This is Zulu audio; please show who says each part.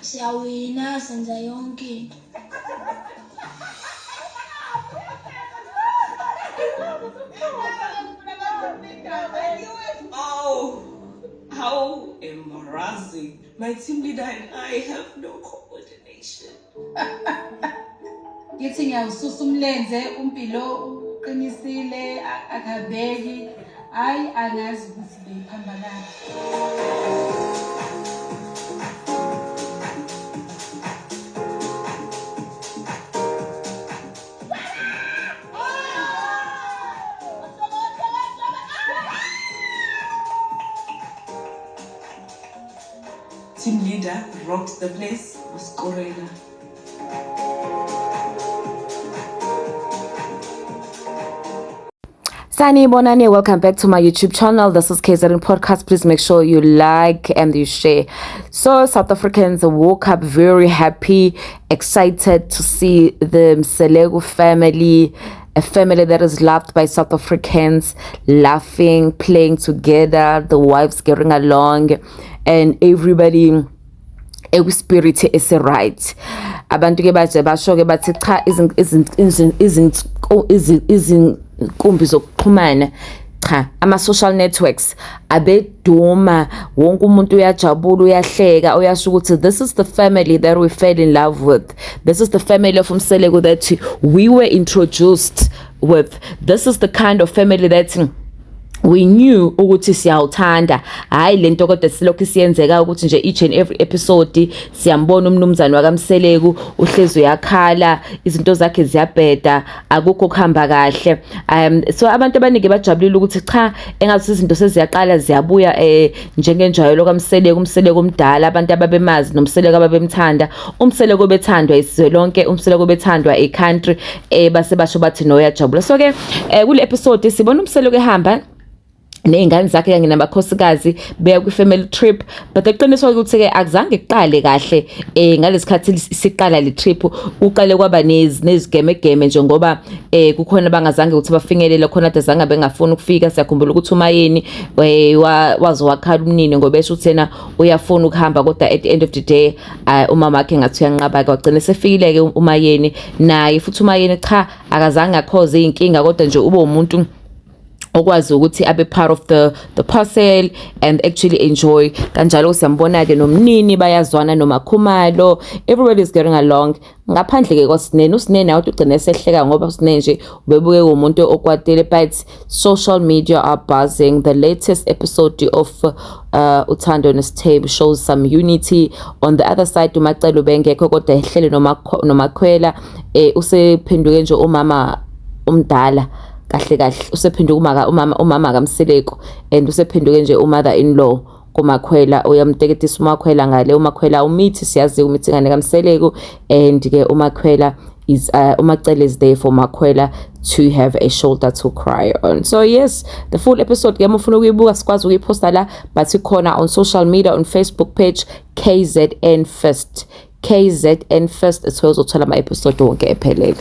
Speaker 1: siyawina senza yonke into.
Speaker 2: Oh, how embarrassing. My team leader and I have no coordination.
Speaker 3: Yithi ngiyawususa umlenze umpilo uqinisile akabeki hayi angazi ukuthi beyiphambalana.
Speaker 2: Team leader rocked the place was Corella.
Speaker 4: Sanibonani, welcome back to my YouTube channel. This is KZN Podcast. Please make sure you like and you share. So South Africans woke up very happy, excited to see the Mseleko family, a family that is loved by South Africans, laughing, playing together, the wives getting along, and everybody spirit is right. Abantu ke baje basho ke bathi cha izinkumbi zokuxhumana cha ama social networks abeduma, wonke umuntu uyajabula, uyahleka, uyasho ukuthi this is the family that we fell in love with, this is the family of Mseleko that we were introduced with, this is the kind of family that we knew ukuthi siyawuthanda. Hayi lento kodwa silokhu siyenzeka ukuthi nje each and every episode siyambona umnumzane wakaMseleko uhlezi uyakhala, izinto zakhe ziyabheda, akukho kuhamba kahle. So abantu abaningi bajabulile ukuthi cha engathi izinto seziyaqala ziyabuya njengenjayelo kaMseleko, uMseleko omdala, abantu ababemazi noMseleko ababemthanda, uMseleko bethandwa isizwe lonke, uMseleko bethandwa eCountry, base basho bathi no yajabula. So ke kule episode sibona uMseleko ehamba ney'ngane zakhe kanye nabakhosikazi beya kwi-family trip, but eqiniswa ukuthi-ke akuzange kuqale kahle ngalesikhathi siqala le trip, uqale kwaba nezigemegeme njengoba kukhona bangazange ukuthi bafingelele, khona ade zange bengafuni ukufika. Siyakhumbula ukuthi uMayeni waze wakhala umnini ngoba esho ukuthi yena uyafuna ukuhamba, kodwa at the end of the day umama wakhe ngathi uyanqaba-ke, wagcina sefikile-ke uMayeni. Naye futhi uMayeni cha akazange akhoze iy'nkinga, kodwa nje ube umuntu okwazi ukuthi abe part of the parcel and actually enjoy. Kanjalo siyambona ke nomnini bayazwana noMakhumalo, everybody is getting along. Ngaphandle ke kwaSinene, uSinene awuthi ugcine esehleka ngoba uSinene nje ubebuke umuntu okwatele, but social media are buzzing. The latest episode of Uthando Nesithembu shows some unity. On the other side uMacelo bengekho kodwa ehlele noMakhwela, usephenduke nje umama umdala kahle kahle, usephenduka umama kaMseleko, and usephenduke nje umother in law kuMakhwela, uyamteketisa uMakhwela ngale. uMakhwela umithi siyazi umithi ngane kaMseleko, and ke uMakhwela is uMacelo is there for Makhwela to have a shoulder to cry on. So yes, the full episode ke mufuna ukuyibuka sikwazi ukuyiposta la, but ikhona on social media, on Facebook page KZN First, KZN First, uzothola ama episode wonke ephelele.